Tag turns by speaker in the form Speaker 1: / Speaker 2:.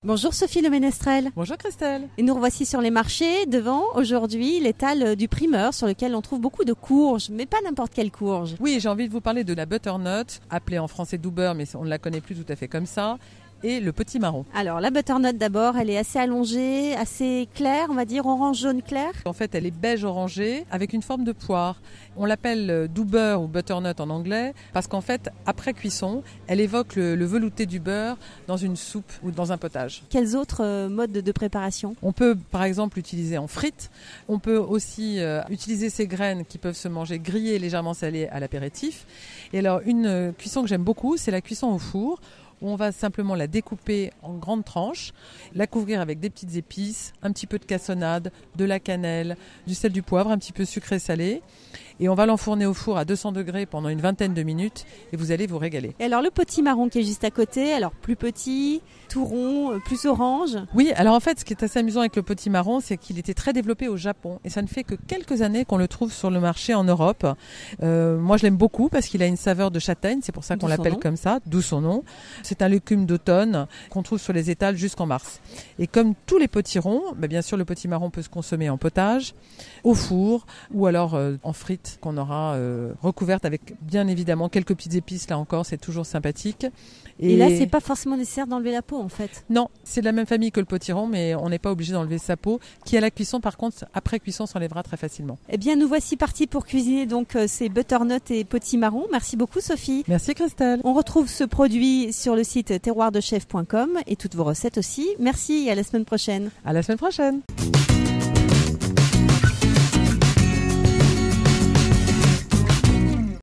Speaker 1: Bonjour Sophie Le Ménestrel.
Speaker 2: Bonjour Christelle.
Speaker 1: Et nous revoici sur les marchés devant aujourd'hui l'étal du primeur sur lequel on trouve beaucoup de courges, mais pas n'importe quelle courge.
Speaker 2: Oui, j'ai envie de vous parler de la butternut, appelée en français douber, mais on ne la connaît plus tout à fait comme ça, et le petit marron.
Speaker 1: Alors la butternut d'abord, elle est assez allongée, assez claire, on va dire orange jaune clair.
Speaker 2: En fait, elle est beige orangée avec une forme de poire. On l'appelle douber ou butternut en anglais parce qu'en fait, après cuisson, elle évoque le velouté du beurre dans une soupe ou dans un potage.
Speaker 1: Quels autres modes de préparation ?
Speaker 2: On peut par exemple l'utiliser en frites. On peut aussi utiliser ses graines qui peuvent se manger grillées légèrement salées à l'apéritif. Et alors une cuisson que j'aime beaucoup, c'est la cuisson au four. On va simplement la découper en grandes tranches, la couvrir avec des petites épices, un petit peu de cassonade, de la cannelle, du sel, du poivre, un petit peu sucré salé. Et on va l'enfourner au four à 200 degrés pendant une vingtaine de minutes et vous allez vous régaler.
Speaker 1: Et alors le petit marron qui est juste à côté, alors plus petit, tout rond, plus orange.
Speaker 2: Oui, alors en fait ce qui est assez amusant avec le petit marron, c'est qu'il était très développé au Japon et ça ne fait que quelques années qu'on le trouve sur le marché en Europe. Moi je l'aime beaucoup parce qu'il a une saveur de châtaigne, c'est pour ça qu'on l'appelle comme ça, d'où son nom. C'est un légume d'automne qu'on trouve sur les étals jusqu'en mars. Et comme tous les potirons, bien sûr le petit marron peut se consommer en potage, au four ou alors en frites qu'on aura recouverte avec bien évidemment quelques petites épices, là encore c'est toujours sympathique.
Speaker 1: Et là c'est pas forcément nécessaire d'enlever la peau en fait.
Speaker 2: Non, c'est de la même famille que le potiron mais on n'est pas obligé d'enlever sa peau qui à la cuisson par contre après cuisson s'enlèvera très facilement.
Speaker 1: Eh bien nous voici partis pour cuisiner donc ces butternut et potimarron. Merci beaucoup Sophie.
Speaker 2: Merci Christelle.
Speaker 1: On retrouve ce produit sur le site terroirdechef.com et toutes vos recettes aussi. Merci et à la semaine prochaine.
Speaker 2: À la semaine prochaine.